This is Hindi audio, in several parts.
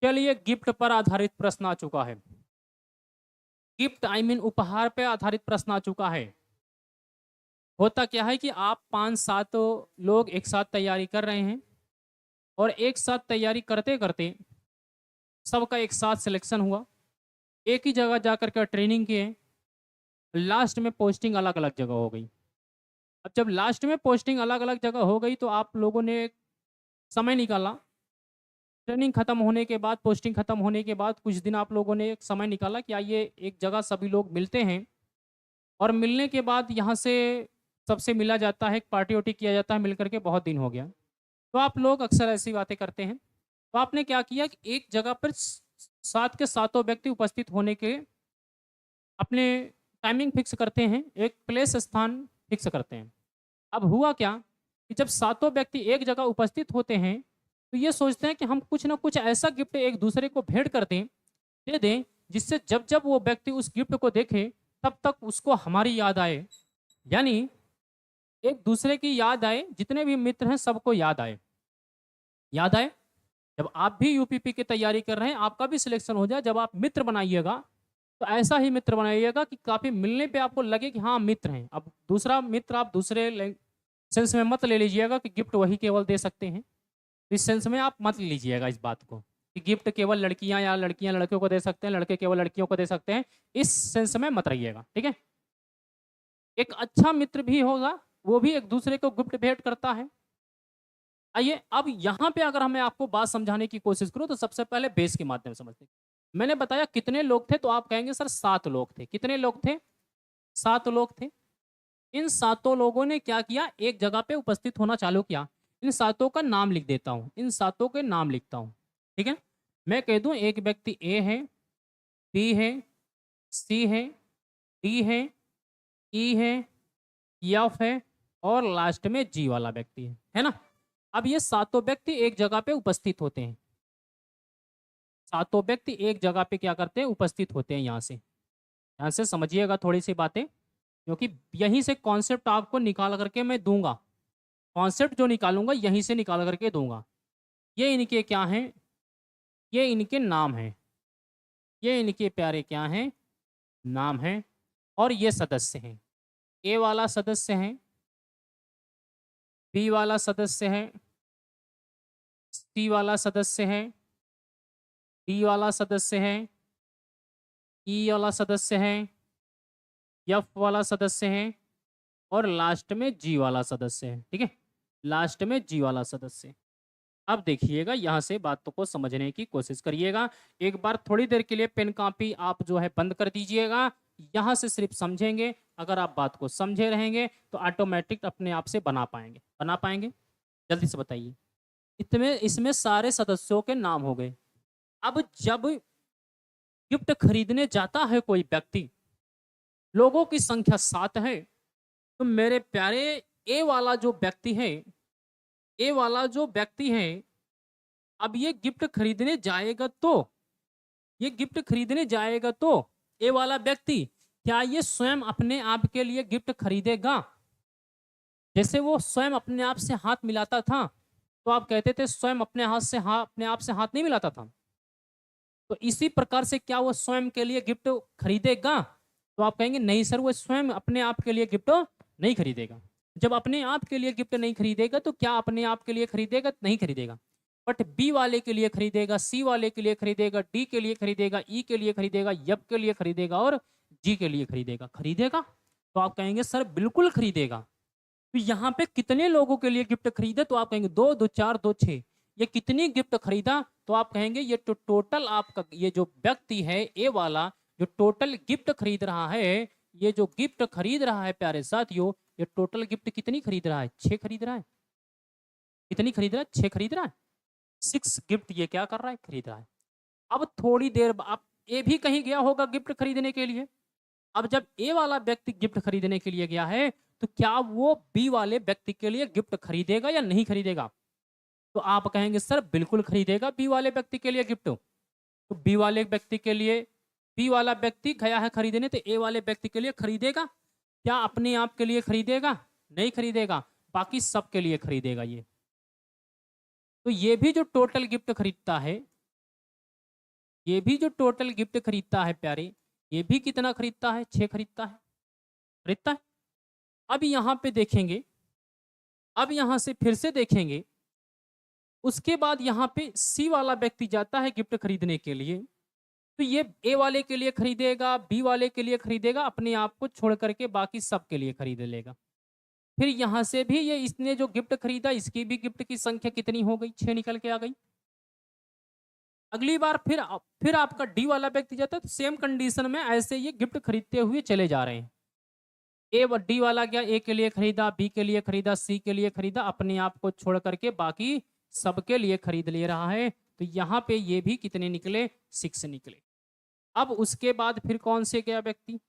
चलिए गिफ्ट पर आधारित प्रश्न आ चुका है। गिफ्ट आई मीन उपहार पे आधारित प्रश्न आ चुका है। होता क्या है कि आप 5-7 लोग एक साथ तैयारी कर रहे हैं और एक साथ तैयारी करते-करते सबका एक साथ सिलेक्शन हुआ। एक ही जगह जाकर के ट्रेनिंग किए, लास्ट में पोस्टिंग अलग-अलग जगह हो गई। अब जब लास्ट में पोस्टिंग अलग-अलग जगह हो गई तो आप लोगों ने एक समय निकाला। ट्रेनिंग खत्म होने के बाद, पोस्टिंग खत्म होने के बाद कुछ दिन आप लोगों ने एक समय निकाला कि आइए एक जगह सभी लोग मिलते हैं और मिलने के बाद यहाँ से सबसे मिला जाता है, एक पार्टी-वार्टी किया जाता है, मिल कर के बहुत दिन हो गया। तो आप लोग अक्सर ऐसी बातें करते हैं। तो आपने क्या किया कि एक जगह पर सात के सातों व्यक्ति उपस्थित होने के अपने टाइमिंग फिक्स करते हैं, एक प्लेस स्थान फिक्स करते हैं। अब हुआ क्या कि जब सातों व्यक्ति एक जगह उपस्थित होते हैं, तो ये सोचते हैं कि हम कुछ ना कुछ ऐसा गिफ्ट एक दूसरे को भेंट कर दें, दे दें, जिससे जब-जब वो व्यक्ति उस गिफ्ट को देखे, तब तक उसको हमारी याद आए। यानी एक दूसरे की याद आए, जितने भी मित्र हैं सबको याद आए। याद आए? जब आप भी यूपीपी की तैयारी कर रहे हैं, आपका भी सिलेक्शन हो जाए, जब आप मित्र बनाइएगा, तो ऐसा ही मित्र बनाइएगा कि काफ़ी मिलने पे आपको लगे कि हाँ, मित्र हैं। अब दूसरा मित्र आप दूसरे सेंस में मत ले लीजिएगा कि गिफ्ट वही केवल दे सकते हैं। इस सेंस में आप मत लीजिएगा इस बात को कि गिफ्ट केवल लड़कियाँ या लड़कियाँ लड़कों को दे सकते हैं, लड़के केवल लड़कियों को दे सकते हैं। इस सेंस में मत रहिएगा, ठीक है? एक अच्छा मित्र भी होगा, वो भी एक दूसरे को गिफ्ट भेंट करता है। आइए अब यहाँ पे अगर मैं आपको बात समझाने की कोशिश करूँ तो सबसे पहले बेस के माध्यम से समझते हैं। मैंने बताया कितने लोग थे तो आप कहेंगे सर 7 लोग थे। कितने लोग थे? 7 लोग थे। इन सातों लोगों ने क्या किया? एक जगह पे उपस्थित होना चालू किया। इन सातों का नाम लिख देता हूँ। इन सातों के नाम लिखता हूँ। ठीक है? मैं कह दूँ एक व्यक्ति ए है, बी है, सी है, डी है, ई है, एफ है और लास्ट में जी वाला व्यक्ति है ना? अब ये सातों व्यक्ति एक जगह पे उपस्थित होते हैं। सातों व्यक्ति एक जगह पे क्या करते हैं? उपस्थित होते हैं यहाँ से। यहाँ से समझिएगा थोड़ी-सी बातें, क्योंकि यहीं से कॉन्सेप्ट आपको निकाल कर के मैं दूँगा। कॉन्सेप्ट जो निकालूँगा यहीं से निकाल कर के दूँगा। ये इनके क्या हैं? ये इनके नाम हैं। ये इनके प्यारे क्या हैं? नाम हैं और ये सदस्य हैं। ए वाला सदस्य है, बी वाला सदस्य है, सी वाला सदस्य है, डी वाला सदस्य है, ई वाला सदस्य है, एफ वाला सदस्य है और लास्ट में जी वाला सदस्य है। ठीक है? लास्ट में जी वाला सदस्य। अब देखिएगा यहाँ से बातों को समझने की कोशिश करिएगा। एक बार थोड़ी देर के लिए पेन कॉपी आप जो है बंद कर दीजिएगा। यहाँ से सिर्फ समझेंगे। अगर आप बात को समझे रहेंगे तो ऑटोमेटिक अपने आप से बना पाएंगे। बना पाएंगे? जल्दी से बताइए। इतने इसमें सारे सदस्यों के नाम हो गए। अब जब गिफ्ट खरीदने जाता है कोई व्यक्ति, लोगों की संख्या 7 है, तो मेरे प्यारे ए वाला जो व्यक्ति है, ए वाला जो व्यक्ति है, अब ये गिफ्ट खरीदने जाएगा तो ये गिफ्ट खरीदने जाएगा तो ये वाला व्यक्ति क्या ये स्वयं अपने आप के लिए गिफ्ट खरीदेगा? जैसे वो स्वयं अपने आप से हाथ मिलाता था, तो आप कहते थे स्वयं अपने आप से हाथ नहीं मिलाता था। तो इसी प्रकार से क्या वो स्वयं के लिए गिफ्ट खरीदेगा? तो आप कहेंगे नहीं सर, वो स्वयं अपने आप के लिए गिफ्ट नहीं खरीदेगा। जब अपने आप के लिए गिफ्ट नहीं खरीदेगा तो क्या अपने आप के लिए खरीदेगा? नहीं खरीदेगा। बट बी वाले के लिए खरीदेगा, सी वाले के लिए खरीदेगा, डी के लिए खरीदेगा, ई के लिए खरीदेगा, एफ के लिए खरीदेगा और जी के लिए खरीदेगा। खरीदेगा? तो आप कहेंगे सर बिल्कुल खरीदेगा। तो यहाँ पे कितने लोगों के लिए गिफ्ट खरीदे? तो आप कहेंगे 2, 2 4, 2 6। ये कितनी गिफ्ट खरीदा? तो आप कहेंगे ये तो टोटल आपका ये जो व्यक्ति है ए वाला, जो टोटल गिफ्ट खरीद रहा है, ये जो गिफ्ट खरीद रहा है प्यारे साथियों, ये टोटल गिफ्ट कितनी खरीद रहा है? 6 खरीद रहा है। कितनी खरीद रहा है? 6 खरीद रहा है। 6 गिफ्ट ये क्या कर रहा है? खरीद रहा है। अब थोड़ी देर अब ए भी कहीं गया होगा गिफ्ट खरीदने के लिए। अब जब ए वाला व्यक्ति गिफ्ट खरीदने के लिए गया है, तो क्या वो बी वाले व्यक्ति के लिए गिफ्ट खरीदेगा या नहीं खरीदेगा? तो आप कहेंगे सर बिल्कुल खरीदेगा बी वाले व्यक्ति के लिए गिफ्ट। तो बी वाले व्यक्ति के लिए, बी वाला व्यक्ति गया है खरीदने, तो ए वाले व्यक्ति के लिए खरीदेगा? क्या अपने आप के लिए खरीदेगा? नहीं खरीदेगा। बाकी सबके लिए खरीदेगा ये। तो ये भी जो टोटल गिफ्ट खरीदता है, ये भी जो टोटल गिफ्ट खरीदता है प्यारे, ये भी कितना खरीदता है? 6 खरीदता है, खरीदता है। अब यहाँ पे देखेंगे, अब यहाँ से फिर से देखेंगे, उसके बाद यहाँ पे सी वाला व्यक्ति जाता है गिफ्ट खरीदने के लिए, तो ये ए वाले के लिए खरीदेगा, बी वाले के लिए खरीदेगा, अपने आप को छोड़ करके बाकी सब के लिए खरीद लेगा। फिर यहाँ से भी ये इसने जो गिफ्ट खरीदा, इसकी भी गिफ्ट की संख्या कितनी हो गई? 6 निकल के आ गई। अगली बार फिर आपका डी वाला व्यक्ति जाता है, तो सेम कंडीशन में ऐसे ये गिफ्ट खरीदते हुए चले जा रहे हैं। डी वाला गया, ए के लिए खरीदा, बी के लिए खरीदा, सी के लिए खरीदा, अपने आप को छोड़ करके बाकी सबके लिए खरीद ले रहा है। तो यहाँ पे ये भी कितने निकले? 6 निकले। अब उसके बाद फिर कौन से गया व्यक्ति?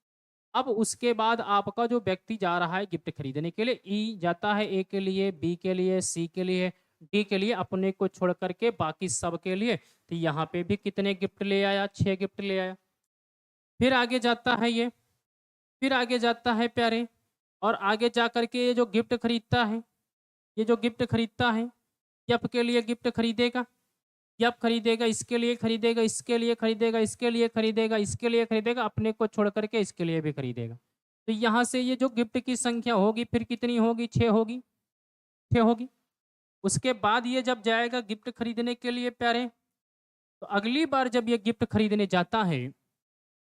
अब उसके बाद आपका जो व्यक्ति जा रहा है गिफ्ट खरीदने के लिए, ई जाता है ए के लिए, बी के लिए, सी के लिए, डी के लिए, अपने को छोड़ करके बाकी सब के लिए। तो यहाँ पे भी कितने गिफ्ट ले आया? 6 गिफ्ट ले आया। फिर आगे जाता है ये, फिर आगे जाता है प्यारे, और आगे जा करके ये जो गिफ्ट खरीदता है, ये जो गिफ्ट खरीदता है, एफ के लिए गिफ्ट खरीदेगा, एफ खरीदेगा, इसके लिए खरीदेगा, इसके लिए खरीदेगा, इसके लिए खरीदेगा, इसके लिए खरीदेगा, अपने को छोड़ करके इसके लिए भी खरीदेगा। तो यहाँ से ये जो गिफ्ट की संख्या होगी फिर कितनी होगी? 6 होगी, 6 होगी। उसके बाद ये जब जाएगा गिफ्ट खरीदने के लिए प्यारे, तो अगली बार जब ये गिफ्ट खरीदने जाता है,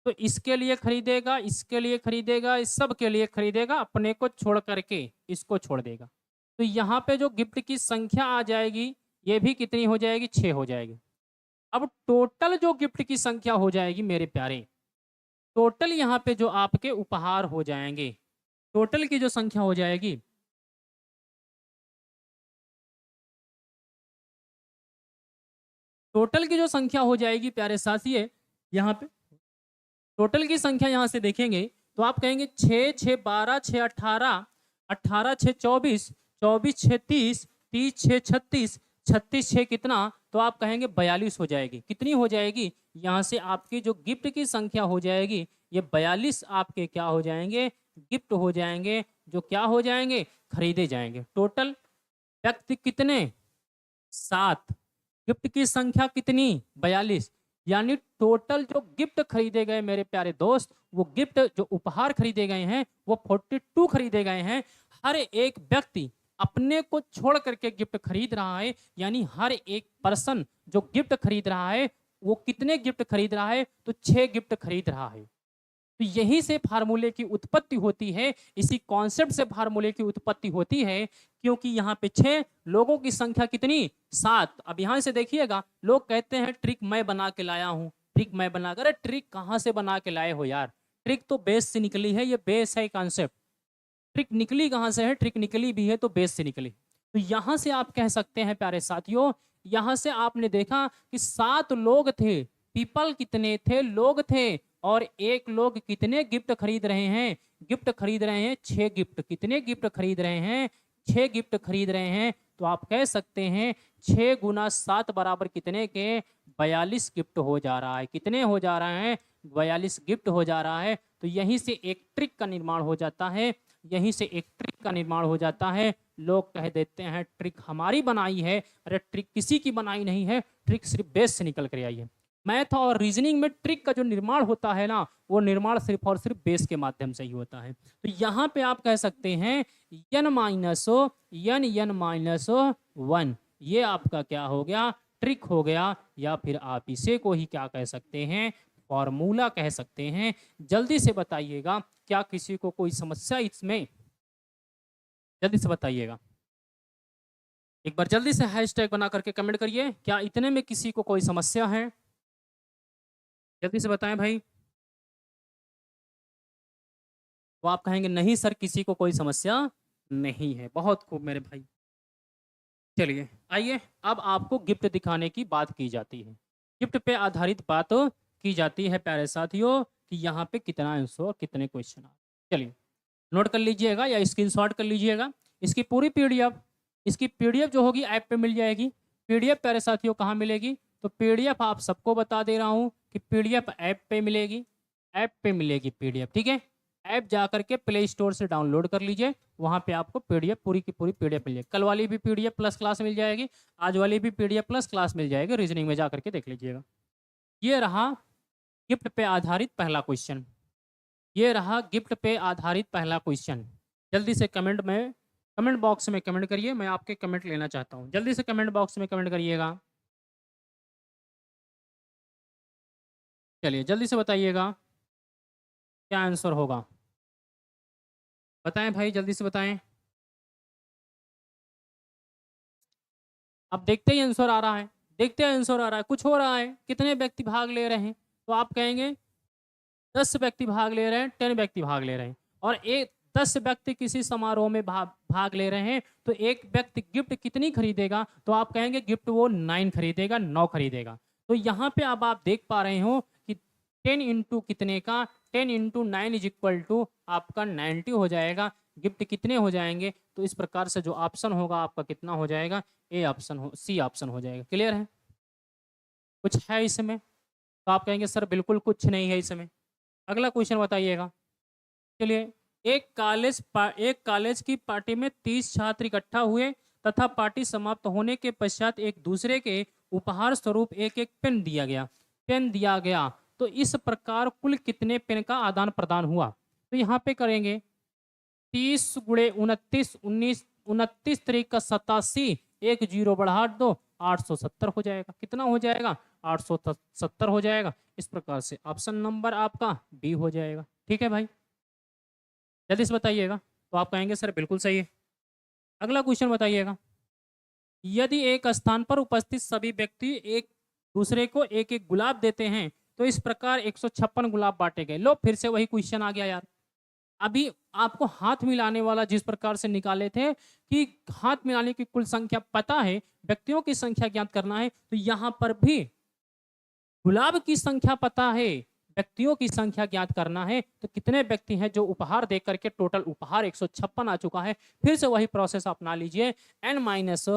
तो इसके लिए खरीदेगा, इसके लिए खरीदेगा, इस सब के लिए खरीदेगा, अपने को छोड़ करके इसको छोड़ देगा। तो यहाँ पे जो गिफ्ट की संख्या आ जाएगी, ये भी कितनी हो जाएगी? 6 हो जाएगी। अब टोटल जो गिफ्ट की संख्या हो जाएगी मेरे प्यारे, टोटल यहाँ पे जो आपके उपहार हो जाएंगे, टोटल की जो संख्या हो जाएगी, टोटल की जो संख्या हो जाएगी प्यारे साथियों, यहाँ पे टोटल की संख्या यहाँ से देखेंगे तो आप कहेंगे 6 6 12 6 18, 18 6 24, 24 6 30, 30 6 36, 36 6 कितना? तो आप कहेंगे 42 हो जाएगी। कितनी हो जाएगी? यहाँ से आपकी जो गिफ्ट की संख्या हो जाएगी, ये 42 आपके क्या हो जाएंगे? गिफ्ट हो जाएंगे, जो क्या हो जाएंगे? खरीदे जाएंगे। टोटल व्यक्ति कितने? 7। गिफ्ट की संख्या कितनी? 42। यानी टोटल जो गिफ्ट खरीदे गए मेरे प्यारे दोस्त, वो गिफ्ट जो उपहार खरीदे गए हैं वो 42 खरीदे गए हैं। हर एक व्यक्ति अपने को छोड़ करके गिफ्ट खरीद रहा है, यानी हर एक पर्सन जो गिफ्ट खरीद रहा है वो कितने गिफ्ट खरीद रहा है? तो 6 गिफ्ट खरीद रहा है। तो यही से फार्मूले की उत्पत्ति होती है, इसी कॉन्सेप्ट से फार्मूले की उत्पत्ति होती है, क्योंकि यहाँ पे 6 लोगों की संख्या कितनी? 7। अब यहाँ से देखिएगा, लोग कहते हैं ट्रिक मैं बना के लाया हूँ, ट्रिक मैं बना कर। ट्रिक कहाँ से बना के लाए हो यार? ट्रिक तो बेस से निकली है, ये बेस है कॉन्सेप्ट। ट्रिक निकली कहाँ से है? ट्रिक निकली भी है तो बेस से निकली। तो यहाँ से आप कह सकते हैं प्यारे साथियों, यहाँ से आपने देखा कि 7 लोग थे, पीपल कितने थे? लोग थे। और एक लोग कितने गिफ्ट खरीद रहे हैं? गिफ्ट खरीद रहे हैं 6 गिफ्ट। कितने गिफ्ट खरीद रहे हैं? 6 गिफ्ट खरीद रहे हैं। तो आप कह सकते हैं 6 गुना 7 बराबर कितने के? 42 गिफ्ट हो जा रहा है। कितने हो जा रहे हैं? 42 गिफ्ट हो जा रहा है। तो यहीं से एक ट्रिक का निर्माण हो जाता है, यहीं से एक ट्रिक का निर्माण हो जाता है। लोग कह देते हैं ट्रिक हमारी बनाई है। अरे ट्रिक किसी की बनाई नहीं है, ट्रिक सिर्फ बेस से निकल कर आई है। मैथ और रीजनिंग में ट्रिक का जो निर्माण होता है ना, वो निर्माण सिर्फ और सिर्फ बेस के माध्यम से ही होता है। तो यहाँ पे आप कह सकते हैं n-1, ये आपका क्या हो गया? ट्रिक हो गया, या फिर आप इसे को ही क्या कह सकते हैं? फॉर्मूला कह सकते हैं। जल्दी से बताइएगा, क्या किसी को कोई समस्या इसमें? जल्दी से बताइएगा, एक बार जल्दी से हैशटैग बना करके कमेंट करिए, क्या इतने में किसी को कोई समस्या है? जल्दी से बताएं भाई। तो आप कहेंगे नहीं सर, किसी को कोई समस्या नहीं है। बहुत खूब मेरे भाई। चलिए आइए, अब आपको गिफ्ट दिखाने की बात की जाती है, गिफ्ट पे आधारित बात की जाती है प्यारे साथियों, कि यहाँ पे कितना आंसर और कितने क्वेश्चन आ। चलिए नोट कर लीजिएगा या स्क्रीनशॉट कर लीजिएगा। इसकी पूरी पीडीएफ, इसकी पीडीएफ जो होगी ऐप पे मिल जाएगी। पीडीएफ प्यारे साथियों कहाँ मिलेगी? तो पीडीएफ आप सबको बता दे रहा हूँ कि पीडीएफ ऐप पे मिलेगी, ऐप पे मिलेगी पीडीएफ। ठीक है, ऐप जा करके प्ले स्टोर से डाउनलोड कर लीजिए, वहाँ पे आपको पीडीएफ पूरी की पूरी पीडीएफ मिल जाएगी। कल वाली भी पीडीएफ प्लस क्लास मिल जाएगी, आज वाली भी पीडीएफ प्लस क्लास मिल जाएगी। रीजनिंग में जा करके देख लीजिएगा। ये रहा गिफ्ट पे आधारित पहला क्वेश्चन। ये रहा गिफ्ट पे आधारित पहला क्वेश्चन। जल्दी से कमेंट बॉक्स में कमेंट करिए, मैं आपके कमेंट लेना चाहता हूँ। जल्दी से कमेंट बॉक्स में कमेंट करिएगा। चलिए जल्दी से बताइएगा क्या आंसर होगा। बताएं भाई, जल्दी से बताएं। अब देखते ही आंसर आ रहा है, देखते ही आंसर आ रहा है, कुछ हो रहा है। कितने व्यक्ति भाग ले रहे हैं? तो आप कहेंगे 10 व्यक्ति भाग ले रहे हैं, 10 व्यक्ति भाग ले रहे हैं। और एक 10 व्यक्ति किसी समारोह में भाग ले रहे हैं, तो एक व्यक्ति गिफ्ट कितनी खरीदेगा? तो आप कहेंगे गिफ्ट वो 9 खरीदेगा, 9 खरीदेगा। तो यहाँ पे अब आप देख पा रहे हो कि 10 इंटू कितने का, 10 इंटू 9 इज इक्वल टू आपका 90 हो जाएगा। गिफ्ट कितने हो जाएंगे? तो इस प्रकार से जो ऑप्शन होगा आपका कितना हो जाएगा? ए ऑप्शन हो, सी ऑप्शन हो जाएगा। क्लियर है? कुछ है इसमें? तो आप कहेंगे सर बिल्कुल कुछ नहीं है इसमें। अगला क्वेश्चन बताइएगा। चलिए, एक कॉलेज की पार्टी में 30 छात्र इकट्ठा हुए तथा पार्टी समाप्त होने के पश्चात एक दूसरे के उपहार स्वरूप एक एक पेन दिया गया। तो इस प्रकार कुल कितने पेन का आदान प्रदान हुआ? तो यहाँ पे करेंगे 30 गुणे 29, 29 तरीक का 87, एक जीरो बढ़ा दो, 870 हो जाएगा। कितना हो जाएगा? 870 हो जाएगा। इस प्रकार से ऑप्शन नंबर आपका बी हो जाएगा। ठीक है भाई, जल्दी से बताइएगा। तो आप कहेंगे सर बिल्कुल सही है। अगला क्वेश्चन बताइएगा। यदि एक स्थान पर उपस्थित सभी व्यक्ति एक दूसरे को एक एक गुलाब देते हैं तो इस प्रकार 156 गुलाब बांटे गए। लो फिर से वही क्वेश्चन आ गया यार। अभी आपको हाथ मिलाने वाला जिस प्रकार से निकाले थे कि हाथ मिलाने की कुल संख्या पता है, व्यक्तियों की संख्या ज्ञात करना है, तो यहां पर भी गुलाब की संख्या पता है, व्यक्तियों की संख्या ज्ञात करना है। तो कितने व्यक्ति हैं जो उपहार दे करके टोटल उपहार 156 आ चुका है। फिर से वही प्रोसेस अपना लीजिए। n minus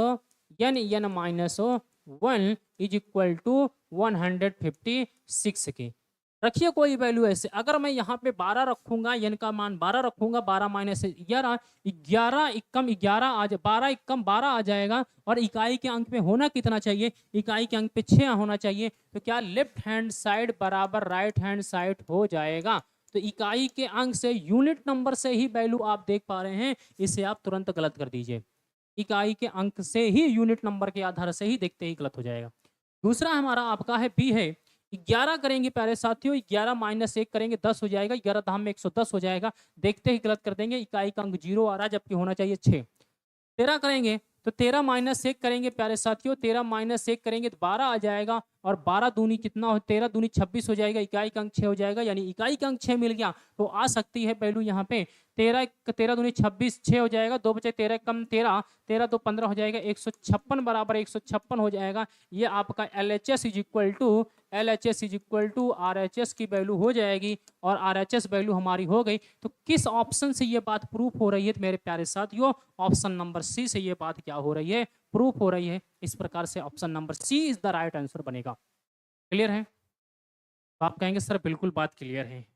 1 is equal to 156 की रखिए कोई वैल्यू ऐसे। अगर मैं यहाँ पे 12 रखूंगा, n का मान 12 रखूंगा, 12 माइनस 11, 11 इक्कम 11 आ जाए, 12 इक्कम 12 आ जाएगा। और इकाई के अंक पे होना कितना चाहिए? इकाई के अंक पे 6 होना चाहिए। तो क्या लेफ्ट हैंड साइड बराबर राइट हैंड साइड हो जाएगा? तो इकाई के अंक से यूनिट नंबर से ही वैल्यू आप देख पा रहे हैं, इसे आप तुरंत गलत कर दीजिए। इकाई के अंक से ही, यूनिट नंबर के आधार से ही देखते ही गलत हो जाएगा। दूसरा हमारा आपका है बी है। 11 करेंगे प्यारे साथियों, 11 माइनस 1 करेंगे 10 हो जाएगा, 11 धाम में 110 हो जाएगा। देखते ही गलत कर देंगे, इकाई का अंक 0 आ रहा है जबकि होना चाहिए 6। 13 करेंगे तो 13 माइनस 1 करेंगे प्यारे साथियों, 13 माइनस 1 करेंगे तो 12 आ जाएगा। और 12 दूनी कितना हो? 13 दूनी 26 हो जाएगा, इकाई का अंक 6 हो जाएगा। यानी इकाई का अंक 6 मिल गया। तो आ सकती है वैल्यू यहाँ पे 13 दूनी 26, 6 हो जाएगा, 2 बचे 13 कम 13, 13 2 15 हो जाएगा, 156 बराबर 156 हो जाएगा। ये आपका LHS is equal to RHS की वैल्यू हो जाएगी। और RHS वैल्यू हमारी हो गई। तो किस ऑप्शन से ये बात प्रूफ हो रही है मेरे प्यारे साथियों? ऑप्शन नंबर सी से ये बात क्या हो रही है? प्रूफ हो रही है। इस प्रकार से option number C is the right answer बनेगा। क्लियर है? तो आप कहेंगे सर बिल्कुल बात क्लियर है।